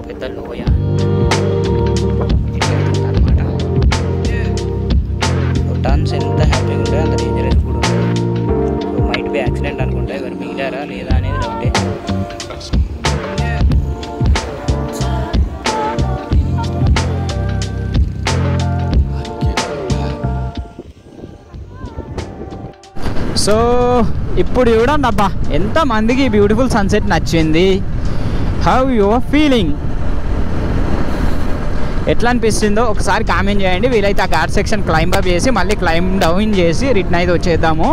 పెద్ద లోయ అనమాట. టర్న్స్ ఎంత హ్యాపీగా ఉంటాయో అంత డేంజరస్ కూడా ఉంటుంది. సో మైట్ బి యాక్సిడెంట్ అనుకుంటా, ఎవరు మిగిలారా లేదా అనేది డౌటే. సో ఇప్పుడు చూడండి అబ్బా, ఎంతమందికి బ్యూటిఫుల్ సన్సెట్ నచ్చింది. హౌ యువర్ ఫీలింగ్, ఎట్లా అనిపిస్తుందో ఒకసారి కామెంట్ చేయండి. వీలైతే ఆ ఘాట్ సెక్షన్ క్లైంబ్ అప్ చేసి మళ్ళీ క్లైంబ్ డౌన్ చేసి రిటర్న్ అయితే వచ్చేద్దాము.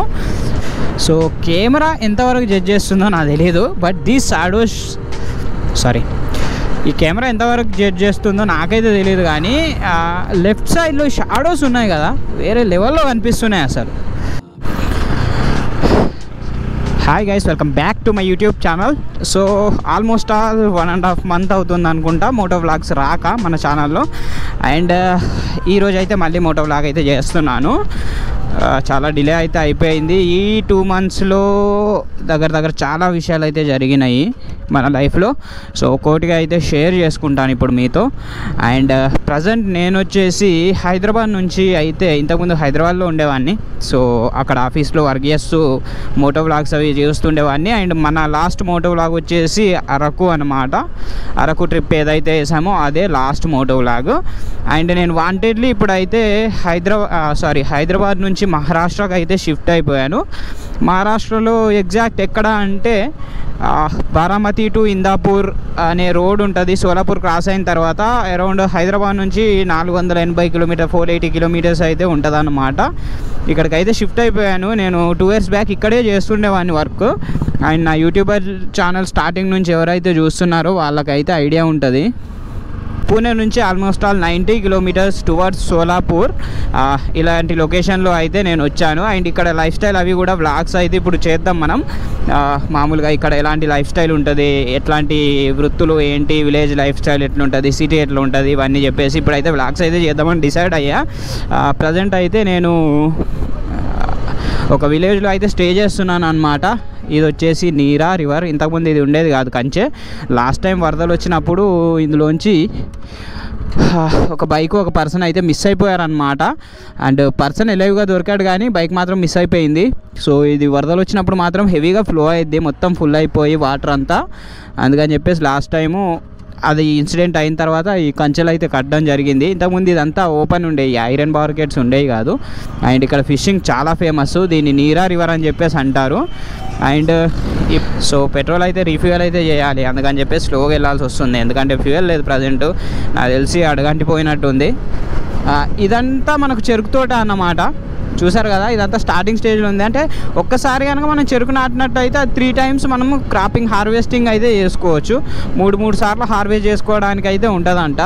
సో కెమెరా ఎంతవరకు జడ్జ్ చేస్తుందో నాకు తెలియదు, బట్ దీస్ షాడోస్ ఈ కెమెరా ఎంతవరకు జడ్జ్ చేస్తుందో నాకైతే తెలియదు. కానీ లెఫ్ట్ సైడ్లో షాడోస్ ఉన్నాయి కదా, వేరే లెవెల్లో కనిపిస్తున్నాయి అసలు. Hi guys, welcome back to my YouTube channel. So almost 1.5 month అవుతుంది అనుకుంటా మోటో వ్లాగ్స్ రాక మన ఛానల్లో. అండ్ ఈరోజు అయితే మళ్ళీ మోటో వ్లాగ్ అయితే చేస్తున్నాను. చాలా డిలే అయితే అయిపోయింది. ఈ 2 monthsలో దగ్గర చాలా విషయాలు అయితే జరిగినాయి మన లైఫ్లో. సో ఒక్కోటిగా అయితే షేర్ చేసుకుంటాను ఇప్పుడు మీతో. అండ్ ప్రజెంట్ నేను వచ్చేసి హైదరాబాద్ నుంచి అయితే, ఇంతకుముందు హైదరాబాద్లో ఉండేవాడిని. సో అక్కడ ఆఫీస్లో వర్క్ చేస్తూ మోటో వ్లాగ్స్ అవి చేస్తుండేవాడిని. అండ్ మన లాస్ట్ మోటో వ్లాగ్ వచ్చేసి అరకు అనమాట. అరకు ట్రిప్ ఏదైతే వేసామో అదే లాస్ట్ మోటో వ్లాగ్. అండ్ నేను వాంటెడ్లీ ఇప్పుడైతే హైదరాబాద్ నుంచి మహారాష్ట్రకి అయితే షిఫ్ట్ అయిపోయాను. మహారాష్ట్రలో ఎగ్జాక్ట్ ఎక్కడ అంటే బారామతి టు ఇందాపూర్ అనే రోడ్ ఉంటుంది. సోలాపూర్ క్రాస్ అయిన తర్వాత అరౌండ్ హైదరాబాద్ నుంచి 480 కిలోమీటర్ 480 కిలోమీటర్స్ అయితే ఉంటుంది అన్నమాట. ఇక్కడికైతే షిఫ్ట్ అయిపోయాను. నేను 2 years బ్యాక్ ఇక్కడే చేస్తుండేవాడిని వర్క్. అండ్ నా యూట్యూబర్ ఛానల్ స్టార్టింగ్ నుంచి ఎవరైతే చూస్తున్నారో వాళ్ళకైతే ఐడియా ఉంటుంది. పూణే నుంచి ఆల్మోస్ట్ 90 kilometers టువర్డ్స్ సోలాపూర్, ఇలాంటి లొకేషన్లో అయితే నేను వచ్చాను. అండ్ ఇక్కడ లైఫ్ స్టైల్ అవి కూడా వ్లాగ్స్ అయితే ఇప్పుడు చేద్దాం మనం. మామూలుగా ఇక్కడ ఎలాంటి లైఫ్ స్టైల్ ఉంటుంది, ఎట్లాంటి వృత్తులు ఏంటి, విలేజ్ లైఫ్ స్టైల్ ఎట్లుంటుంది, సిటీ ఎట్లా ఉంటుంది, ఇవన్నీ చెప్పేసి ఇప్పుడైతే వ్లాగ్స్ అయితే చేద్దామని డిసైడ్ అయ్యా. ప్రజెంట్ అయితే నేను ఒక విలేజ్లో అయితే స్టే చేస్తున్నాను అనమాట. ఇది వచ్చేసి నీరా రివర్. ఇంతకుముందు ఇది ఉండేది కాదు, కంచె. లాస్ట్ టైం వరదలు వచ్చినప్పుడు ఇందులోంచి ఒక బైక్ ఒక పర్సన్ అయితే మిస్ అయిపోయారనమాట. అండ్ పర్సన్ ఎలైవ్గా దొరికాడు కానీ బైక్ మాత్రం మిస్ అయిపోయింది. సో ఇది వరదలు వచ్చినప్పుడు మాత్రం హెవీగా ఫ్లో అయ్యిద్ది, మొత్తం ఫుల్ అయిపోయి వాటర్ అంతా. అందుకని చెప్పేసి లాస్ట్ టైము అది ఇన్సిడెంట్ అయిన తర్వాత ఈ కంచెలు అయితే కట్టడం జరిగింది. ఇంతకుముందు ఇదంతా ఓపెన్ ఉండేవి, ఐరన్ బార్కెట్స్ ఉండేవి కాదు. అండ్ ఇక్కడ ఫిషింగ్ చాలా ఫేమస్, దీన్ని నీరా రివర్ అని చెప్పేసి అంటారు. అండ్ సో పెట్రోల్ అయితే రీఫ్యూయల్ అయితే చేయాలి, అందుకని చెప్పేసి స్లోగా వెళ్ళాల్సి వస్తుంది. ఎందుకంటే ఫ్యూయల్ లేదు ప్రజెంట్, నాకు తెలిసి అడగంటిపోయినట్టుంది. ఇదంతా మనకు చెరుకు తోట అన్నమాట. చూసారు కదా, ఇదంతా స్టార్టింగ్ స్టేజ్లో ఉంది. అంటే ఒక్కసారి కనుక మనం చెరుకు నాటినట్టు అయితే అది 3 times మనము క్రాపింగ్ హార్వెస్టింగ్ అయితే చేసుకోవచ్చు. 3 సార్లు హార్వెస్ట్ చేసుకోవడానికి అయితే ఉంటుందంట,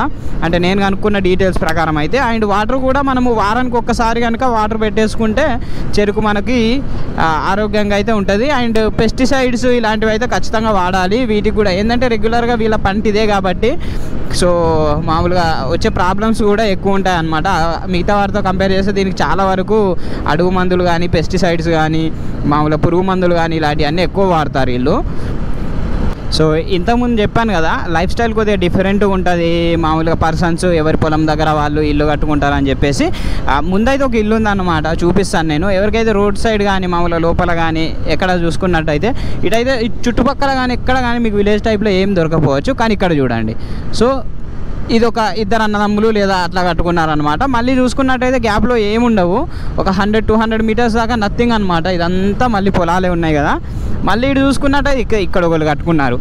అంటే నేను కనుక్కున్న డీటెయిల్స్ ప్రకారం అయితే. అండ్ వాటర్ కూడా మనము వారానికి ఒక్కసారి కనుక వాటర్ పెట్టేసుకుంటే చెరుకు మనకి ఆరోగ్యంగా అయితే ఉంటుంది. అండ్ పెస్టిసైడ్స్ ఇలాంటివి అయితే ఖచ్చితంగా వాడాలి. వీటికి కూడా ఏంటంటే రెగ్యులర్గా వీళ్ళ పంట ఇదే కాబట్టి సో మామూలుగా వచ్చే ప్రాబ్లమ్స్ కూడా ఎక్కువ ఉంటాయి అన్నమాట. మిగతా వాటితో కంపేర్ చేస్తే దీనికి చాలా వరకు అడుగు మందులు కానీ, పెస్టిసైడ్స్ కానీ, మామూలుగా పురుగు మందులు కానీ ఇలాంటివన్నీ ఎక్కువ వాడతారు వీళ్ళు. సో ఇంతకుముందు చెప్పాను కదా, లైఫ్ స్టైల్ కొద్దిగా డిఫరెంట్గా ఉంటుంది. మామూలుగా పర్సన్స్ ఎవరి పొలం దగ్గర వాళ్ళు ఇల్లు కట్టుకుంటారని చెప్పేసి. ముందైతే ఒక ఇల్లు ఉందన్నమాట, చూపిస్తాను నేను. ఎవరికైతే రోడ్ సైడ్ కానీ మామూలుగా లోపల కానీ ఎక్కడ చూసుకున్నట్టయితే, ఇటైతే చుట్టుపక్కల కానీ ఎక్కడ కానీ మీకు విలేజ్ టైప్లో ఏం దొరకపోవచ్చు. కానీ ఇక్కడ చూడండి, సో ఇది ఒక 2 అన్నదమ్ములు లేదా అట్లా కట్టుకున్నారనమాట. మళ్ళీ చూసుకున్నట్టయితే గ్యాప్లో ఏముండవు, ఒక 100-200 meters దాకా నథింగ్ అనమాట. ఇదంతా మళ్ళీ పొలాలే ఉన్నాయి కదా. మళ్ళీ ఇటు చూసుకున్నట్టయితే ఇక్కడ ఒకళ్ళు కట్టుకున్నారు.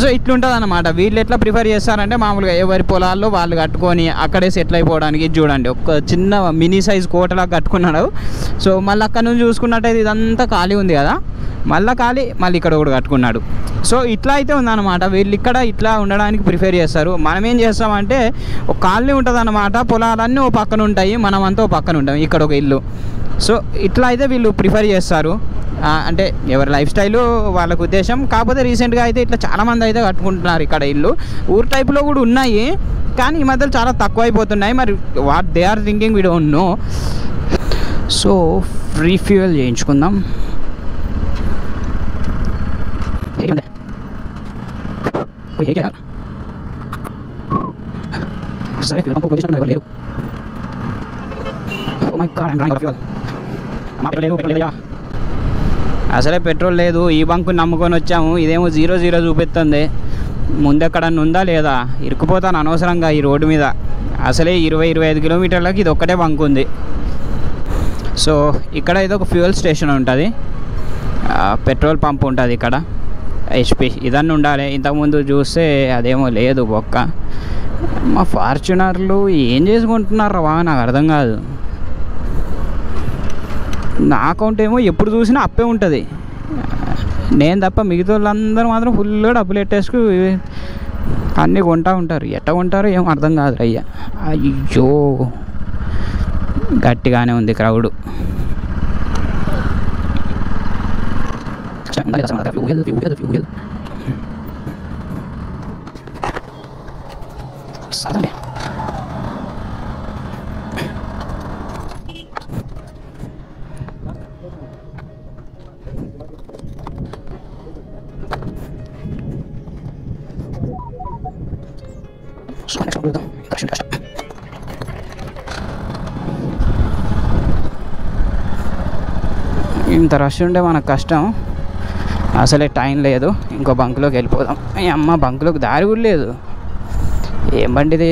సో ఇట్లుంటుంది అనమాట. వీళ్ళు ఎట్లా ప్రిఫర్ చేస్తారంటే మామూలుగా ఎవరి పొలాల్లో వాళ్ళు కట్టుకొని అక్కడే సెటిల్ అయిపోవడానికి. చూడండి, ఒక చిన్న మినీ సైజ్ కోటలాగా కట్టుకున్నాడు. సో మళ్ళీ అక్కడ నుంచి చూసుకున్నట్టయితే ఇదంతా ఖాళీ ఉంది కదా, మళ్ళీ ఇక్కడ కూడా కట్టుకున్నాడు. సో ఇట్లా అయితే ఉందన్నమాట. వీళ్ళు ఇక్కడ ఇట్లా ఉండడానికి ప్రిఫర్ చేస్తారు. మనం ఏం చేస్తామంటే ఒక కాలనీ ఉంటుంది అన్నమాట, పొలాలన్నీ ఓ పక్కన ఉంటాయి, మనమంతా ఓ పక్కన ఉంటాం, ఇక్కడ ఒక ఇల్లు. సో ఇట్లా అయితే వీళ్ళు ప్రిఫర్ చేస్తారు. అంటే ఎవరి లైఫ్ స్టైలు వాళ్ళకు ఉద్దేశం. కాకపోతే రీసెంట్గా అయితే ఇట్లా చాలామంది అయితే కట్టుకుంటున్నారు ఇక్కడ ఇల్లు. ఊరు టైప్లో కూడా ఉన్నాయి, కానీ ఈ మధ్యలో చాలా తక్కువ అయిపోతున్నాయి. మరి what they are thinking we don't know. So refuel చేయించుకుందాం. సరే ఫ్యూల్ పంపు పొజిషన్ ఎవరు లేరు. Oh my god, I'm driving fuel. మా పెట్రోల్ లేదు. అసలే పెట్రోల్ లేదు. ఈ బంకు నమ్ముకొని వచ్చాము, ఇదేమో 0 చూపిస్తుంది. ముందెక్కడన్నా ఉందా లేదా? ఇరుక్కుపోతాను అనవసరంగా ఈ రోడ్డు మీద. అసలే 20-25 కిలోమీటర్లకి ఇది ఒక్కటే బంక్ ఉంది. సో ఇక్కడ ఏదో ఒక ఫ్యూయల్ స్టేషన్ ఉంటుంది, పెట్రోల్ పంప్ ఉంటుంది ఇక్కడ. HP ఇదన్నీ ఉండాలి. ఇంతకుముందు చూస్తే అదేమో లేదు బొక్క. మా ఫార్చునర్లు ఏం చేసుకుంటున్నారా బాగా నాకు అర్థం కాదు. నా అకౌంట్ ఏమో ఎప్పుడు చూసినా అప్పే ఉంటుంది. నేను తప్ప మిగతా వాళ్ళందరూ మాత్రం ఫుల్గా డబ్బులు పెట్టేసుకు అన్నీ కొంటూ ఉంటారు. ఎట్ట కొంటారో ఏమో అర్థం కాదు అయ్యా. అయ్యో గట్టిగానే ఉంది క్రౌడ్. ఇంత రష్ ఉంటే మనకు కష్టం. అసలే టైం లేదు. ఇంకో బంకులోకి వెళ్ళిపోదాం. అమ్మ బంకులోకి దారి కూడా లేదు. ఏం బండిది?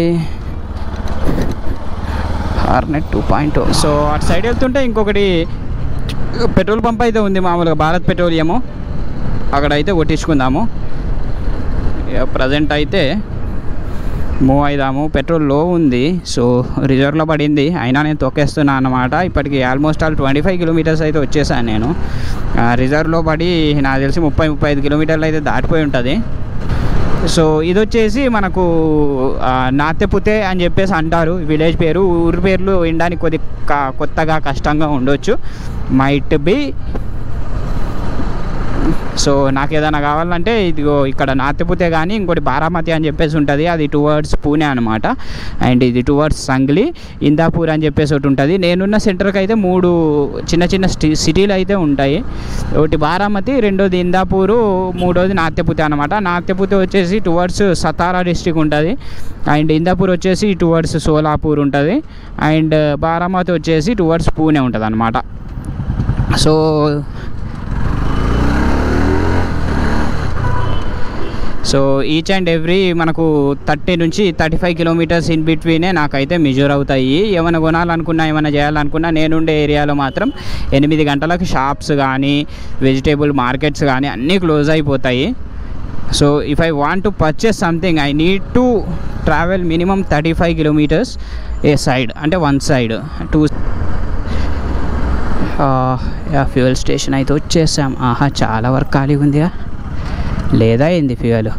హార్నెట్ 2.0. సో అటు సైడ్ వెళ్తుంటే ఇంకొకటి పెట్రోల్ పంప్ అయితే ఉంది మామూలుగా, భారత్ పెట్రోలియము. అక్కడైతే కొట్టించుకుందాము. ప్రజెంట్ అయితే మూవ్ అయిదాము. పెట్రోల్ లో ఉంది, సో రిజర్వ్లో పడింది. అయినా నేను తొక్కేస్తున్నాను అన్నమాట. ఇప్పటికి ఆల్మోస్ట్ 25 కిలోమీటర్స్ అయితే వచ్చేసాను నేను. రిజర్వ్లో పడి నాకు తెలిసి 30-35 కిలోమీటర్లు అయితే దాటిపోయి ఉంటుంది. సో ఇది వచ్చేసి మనకు నాత్యపుతే అని చెప్పేసి అంటారు విలేజ్ పేరు. ఊరి పేర్లు వినడానికి కొత్తగా కష్టంగా ఉండొచ్చు, మైట్ బి. సో నాకు ఏదైనా కావాలంటే ఇదిగో ఇక్కడ నాత్యపుతే కానీ ఇంకోటి బారామతి అని చెప్పేసి ఉంటుంది. అది టువర్డ్స్ పూణే అనమాట. అండ్ ఇది టువర్డ్స్ సంగ్లీ, ఇందాపూర్ అని చెప్పేసి ఒకటి ఉంటుంది. నేనున్న సెంటర్కి అయితే 3 చిన్న సిటీలు అయితే ఉంటాయి. ఒకటి బారామతి, రెండోది ఇందాపూరు, మూడోది నాత్యపుతే అనమాట. నాత్యపుతే వచ్చేసి టువర్డ్స్ సతారా డిస్ట్రిక్ట్ ఉంటుంది. అండ్ ఇందాపూర్ వచ్చేసి టువర్డ్స్ సోలాపూర్ ఉంటుంది. అండ్ బారామతి వచ్చేసి టువర్డ్స్ పూణే ఉంటుంది అనమాట. సో ఈచ్ అండ్ ఎవ్రీ మనకు 30 నుంచి 35 కిలోమీటర్స్ ఇన్ బిట్వీనే నాకైతే మెజూర్ అవుతాయి. ఏమైనా కొనాలనుకున్నా, ఏమైనా చేయాలనుకున్నా నేనుండే ఏరియాలో మాత్రం 8 గంటలకు షాప్స్ కానీ వెజిటేబుల్ మార్కెట్స్ కానీ అన్నీ క్లోజ్ అయిపోతాయి. So if I want to purchase something I need to travel minimum 35 kilometres A side, అంటే వన్ సైడ్. ఫ్యూయల్ స్టేషన్ అయితే వచ్చేసాం. చాలా వరకు ఖాళీ ఉందిగా, లేదా ఏంది ఫ్యూయల్?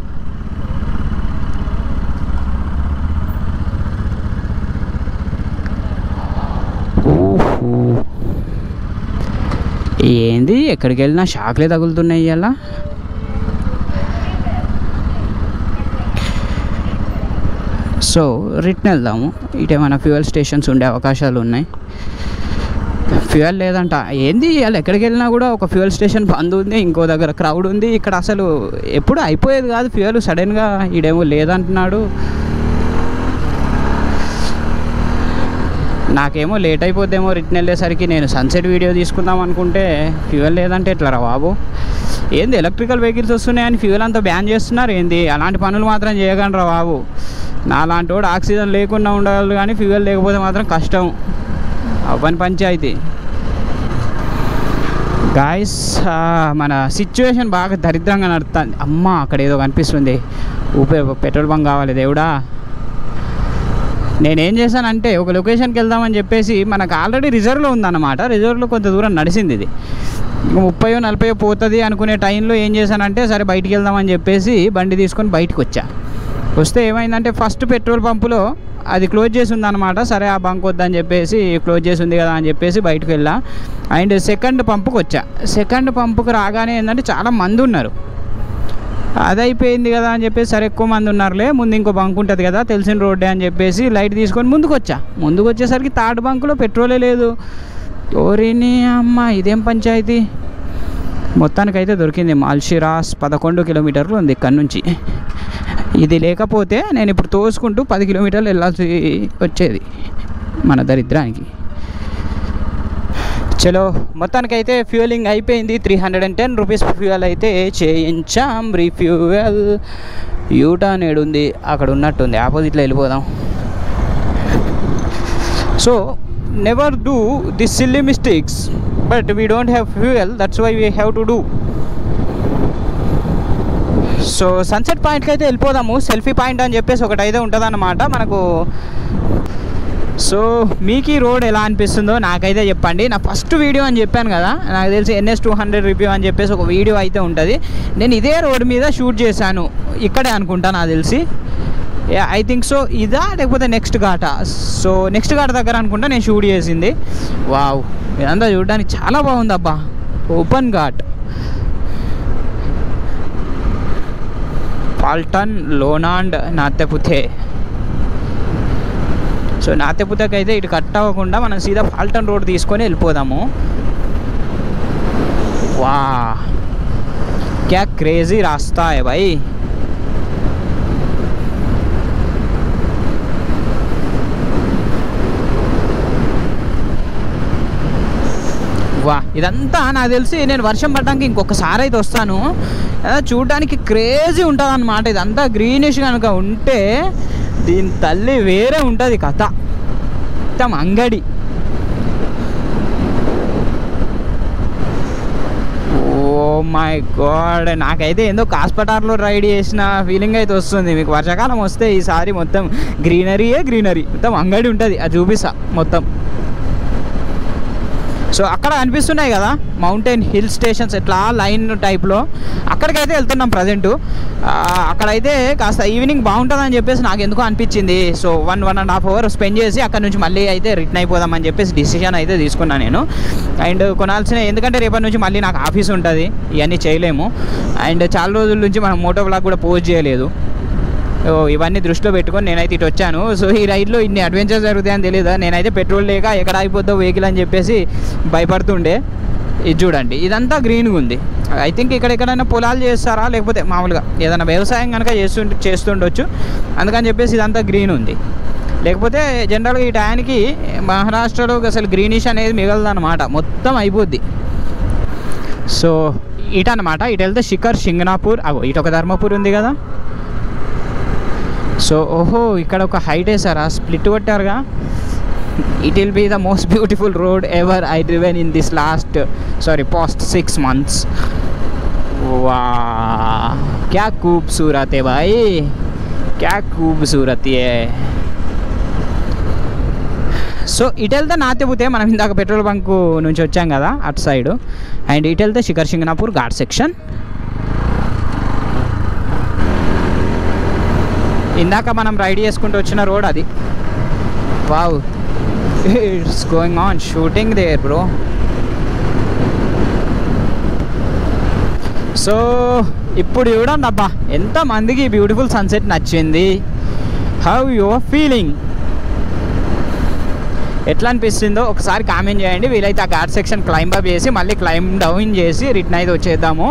ఏంది ఎక్కడికి వెళ్ళినా షాక్లే తగులుతున్నాయి ఇలా. సో రిటర్న్ వెళ్దాము. ఇటేమైనా ఫ్యూయల్ స్టేషన్స్ ఉండే అవకాశాలు ఉన్నాయి. ఫ్యూయల్ లేదంట. ఏంది ఇవాళ ఎక్కడికి వెళ్ళినా కూడా ఒక ఫ్యూయల్ స్టేషన్ బంద్ ఉంది, ఇంకో దగ్గర క్రౌడ్ ఉంది. ఇక్కడ అసలు ఎప్పుడు అయిపోయేది కాదు ఫ్యూయల్, సడన్గా ఈడేమో లేదంటున్నాడు. నాకేమో లేట్ అయిపోద్దేమో రిటర్న్ వెళ్ళేసరికి. నేను సన్సెట్ వీడియో తీసుకుందాం అనుకుంటే ఫ్యూయల్ లేదంటే ఎట్లా రా బాబు? ఏంది ఎలక్ట్రికల్ వెహికల్స్ వస్తున్నాయని ఫ్యూయల్ అంతా బ్యాన్ చేస్తున్నారు ఏంది? అలాంటి పనులు మాత్రం చేయకండి రా బాబు. నాలాంటి వాడు ఆక్సిజన్ లేకుండా ఉండగలరు, కానీ ఫ్యూయల్ లేకపోతే మాత్రం కష్టం. అవ్వని పంచాయితీ గాయస్. మన సిచ్యువేషన్ బాగా దరిద్రంగా నడుస్తుంది. అమ్మ అక్కడ ఏదో కనిపిస్తుంది, పెట్రోల్ బంక్ కావాలి దేవుడా. నేనేం చేశానంటే ఒక లొకేషన్కి వెళ్దామని చెప్పేసి, మనకు ఆల్రెడీ రిజర్వ్లో ఉందన్నమాట. రిజర్వ్లో కొంత దూరం నడిచింది ఇది, ఇంకా 30-40 పోతుంది అనుకునే టైంలో ఏం చేశానంటే, సరే బయటికి వెళ్దామని చెప్పేసి బండి తీసుకొని బయటకు వస్తే ఏమైందంటే ఫస్ట్ పెట్రోల్ పంపులో అది క్లోజ్ చేసి ఉందన్నమాట. సరే ఆ బంక్ వద్దని చెప్పేసి, క్లోజ్ చేసి ఉంది కదా అని చెప్పేసి బయటకు వెళ్ళా. అండ్ సెకండ్ పంపుకి వచ్చా. సెకండ్ పంపుకి రాగానే ఏంటంటే చాలా మంది ఉన్నారు. అది అయిపోయింది కదా అని చెప్పేసి, సరే ఎక్కువ మంది ఉన్నారులే, ముందు ఇంకో బంక్ ఉంటుంది కదా తెలిసిన రోడ్డే అని చెప్పేసి లైట్ తీసుకొని ముందుకు వచ్చేసరికి థర్డ్ బంకులో పెట్రోలే లేదు. ఓరిని అమ్మ, ఇదేం పంచాయతీ. మొత్తానికైతే దొరికింది. మాల్షిరాస్ 11 కిలోమీటర్లు ఉంది ఇక్కడ నుంచి. ఇది లేకపోతే నేను ఇప్పుడు తోసుకుంటూ 10 కిలోమీటర్లు వెళ్ళాల్సి వచ్చేది మన దరిద్రానికి. చలో మొత్తానికైతే ఫ్యూయలింగ్ అయిపోయింది. 310 రూపీస్ ఫ్యూయల్ అయితే చేయించాం. రీఫ్యూయల్ యూటర్న్ ఏడుంది, అక్కడ ఉన్నట్టుంది, ఆపోజిట్లో వెళ్ళిపోదాం. So never do this silly mistakes, but we don't have fuel, that's why we have to do. So sunset పాయింట్కి అయితే వెళ్ళిపోదాము. సెల్ఫీ పాయింట్ అని చెప్పేసి ఒకటి అయితే ఉంటుంది అన్నమాట మనకు. సో మీకు ఈ రోడ్ ఎలా అనిపిస్తుందో నాకైతే చెప్పండి. నా ఫస్ట్ వీడియో అని చెప్పాను కదా, నాకు తెలిసి NS 200 రివ్యూ అని చెప్పేసి ఒక వీడియో అయితే ఉంటుంది. నేను ఇదే రోడ్ మీద షూట్ చేశాను, ఇక్కడే అనుకుంటా నాకు తెలిసి. I think so. ఇదా లేకపోతే నెక్స్ట్ ఘాటా? సో నెక్స్ట్ ఘాట్ దగ్గర అనుకుంటా నేను షూట్ చేసింది. వావ్, ఇదంతా చూడడానికి చాలా బాగుంది అబ్బా. ఓపెన్ ఘాట్, పాల్టన్, లోనాండ్, నాతెపుతే. సో నాతెపుతకి అయితే ఇటు కట్ అవ్వకుండా మనం సీదా పాల్టన్ రోడ్ తీసుకొని వెళ్ళిపోదాము. వా క్యా క్రేజీ రాస్తా హై భాయ్. వా, ఇదంతా నాకు తెలిసి నేను వర్షం పడడానికి ఇంకొకసారి అయితే వస్తాను. చూడడానికి క్రేజీ ఉంటుంది అన్నమాట. ఇదంతా గ్రీనిష్ కనుక ఉంటే దీని తల్లి వేరే ఉంటుంది కథ. మొత్తం అంగడి. ఓ మై గాడ్, నాకైతే ఏందో కాస్పటార్లో రైడ్ చేసిన ఫీలింగ్ అయితే వస్తుంది. మీకు వర్షాకాలం వస్తే ఈసారి మొత్తం గ్రీనరీయే గ్రీనరీ, మొత్తం అంగడి ఉంటుంది. అది చూపిస్తా మొత్తం. సో అక్కడ కనిపిస్తున్నాయి కదా మౌంటైన్ హిల్ స్టేషన్స్, ఎట్లా లైన్ టైప్లో, అక్కడికైతే వెళ్తున్నాం ప్రజెంటు. అక్కడైతే కాస్త ఈవినింగ్ బాగుంటుందని చెప్పేసి నాకు ఎందుకో అనిపించింది. సో 1.5 hour స్పెండ్ చేసి అక్కడ నుంచి మళ్ళీ అయితే రిటర్న్ అయిపోదామని చెప్పేసి డిసిషన్ అయితే తీసుకున్నాను నేను. అండ్ కొనాల్సిన, ఎందుకంటే రేపటి నుంచి మళ్ళీ నాకు ఆఫీస్ ఉంటుంది, ఇవన్నీ చేయలేము. అండ్ చాలా రోజుల నుంచి మనం మోటో వ్లాగ్ కూడా పోస్ట్ చేయలేదు. ఇవన్నీ దృష్టిలో పెట్టుకొని నేనైతే ఇటు వచ్చాను. సో ఈ రైడ్లో ఇన్ని అడ్వెంచర్స్ జరుగుతాయని తెలియదు. నేనైతే పెట్రోల్ లేక ఎక్కడ అయిపోద్దో వెహికల్ అని చెప్పేసి భయపడుతుండే. ఇది చూడండి, ఇదంతా గ్రీన్గా ఉంది. ఐ థింక్ ఇక్కడ ఎక్కడైనా పొలాలు చేస్తారా, లేకపోతే మామూలుగా ఏదైనా వ్యవసాయం కనుక చేస్తుండొచ్చు, అందుకని చెప్పేసి ఇదంతా గ్రీన్ ఉంది. లేకపోతే జనరల్గా ఈ టైంకి మహారాష్ట్రలో అసలు గ్రీనిష్ అనేది మిగలదన్నమాట, మొత్తం అయిపోద్ది. సో ఇటన్నమాట, ఇటు వెళ్తే శిఖర్ సింగనాపూర్. అగో ఇటు ఒక ధర్మపూర్ ఉంది కదా. సో ఓహో, ఇక్కడ ఒక హైట్ వేసారా, స్ప్లిట్ కొట్టారుగా. It will be the most beautiful road ever I driven in this past 6 months. వా క్యా खूबसूरत है भाई, क्या खूबसूरत है. సో ఇటు వెళ్తే నాతెపుతే, మనం ఇందాక పెట్రోల్ బంక్ నుంచి వచ్చాం కదా అటు సైడు. అండ్ ఇటు వెళ్తే శిఖర్ సింగనాపూర్ ఘాట్ సెక్షన్. ఇందాక మనం రైడ్ చేసుకుంటూ వచ్చిన రోడ్ అది. Wow, it's going on shooting there bro. So ఇప్పుడు చూడండి అబ్బా, ఎంతమందికి బ్యూటిఫుల్ సన్సెట్ నచ్చింది. హౌ యువర్ ఫీలింగ్, ఎట్లా అనిపిస్తుందో ఒకసారి కామెంట్ చేయండి. వీలైతే ఆ ఘాట్ సెక్షన్ క్లైంబ్ అప్ చేసి మళ్ళీ క్లైంబ్ డౌన్ చేసి రిటర్న్ అయితే వచ్చేద్దాము.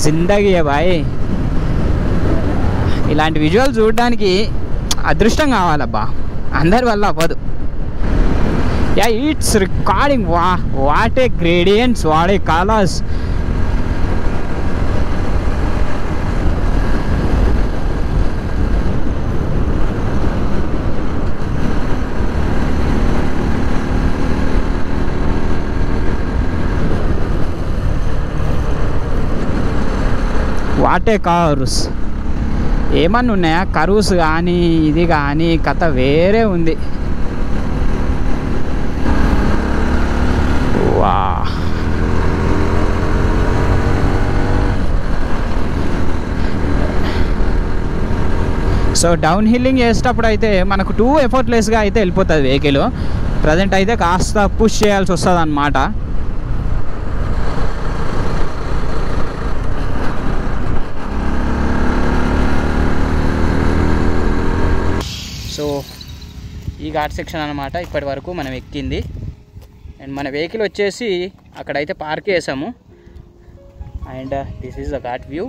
జిందగీ బాయ్. ఇలాంటి విజువల్ చూడడానికి అదృష్టం కావాలబ్బా, అందరి వల్ల అవ్వదు. Yeah, it's recording. What a gradients, what a colours. What a cars. ఏమన్నా ఉన్నాయా కరూస్ కానీ ఇది కానీ, కథ వేరే ఉంది. వా, సో డౌన్ హిల్లింగ్ చేసేటప్పుడు అయితే మనకు టూ ఎఫర్ట్లెస్గా అయితే వెళ్ళిపోతుంది వెహికల్. ప్రజెంట్ అయితే కాస్త పుష్ చేయాల్సి వస్తుంది అన్నమాట. సో ఈ ఘాట్ సెక్షన్ అనమాట ఇప్పటి వరకు మనం ఎక్కింది. అండ్ మన వెహికల్ వచ్చేసి అక్కడైతే పార్క్ చేసాము. And this is the ghat view.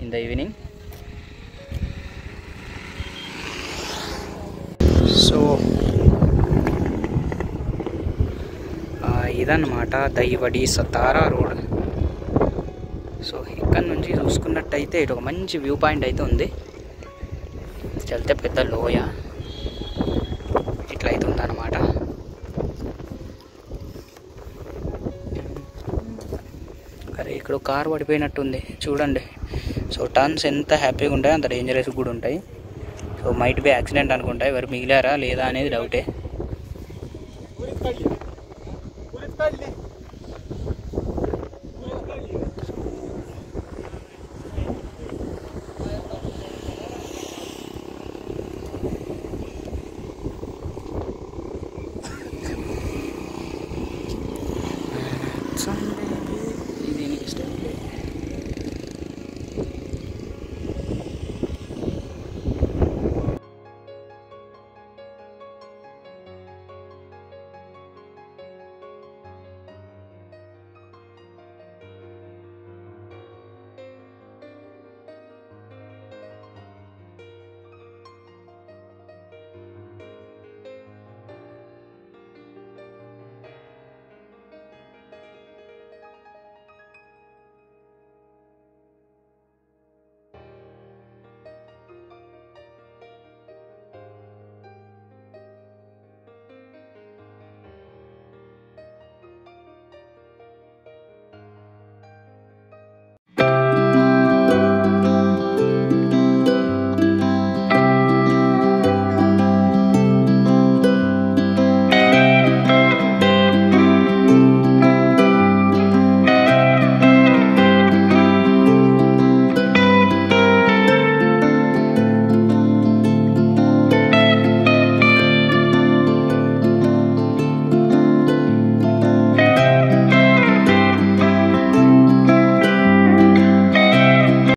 In the evening. So ఇదన్నమాట దైవడి సతారా రోడ్. సో ఇక్కడ నుంచి చూసుకున్నట్టయితే ఇటు ఒక మంచి వ్యూ పాయింట్ అయితే ఉంది. వెళ్తే పెద్ద లోయ ఇట్లా అయితే ఉందన్నమాట. అరే ఇక్కడ కార్ పడిపోయినట్టుంది చూడండి. సో టర్న్స్ ఎంత హ్యాపీగా ఉంటాయి అంత డేంజరస్ కూడా ఉంటాయి. సో మైట్ బి యాక్సిడెంట్ అనుకుంటా. ఎవరు మిగిలారా లేదా అనేది డౌటే.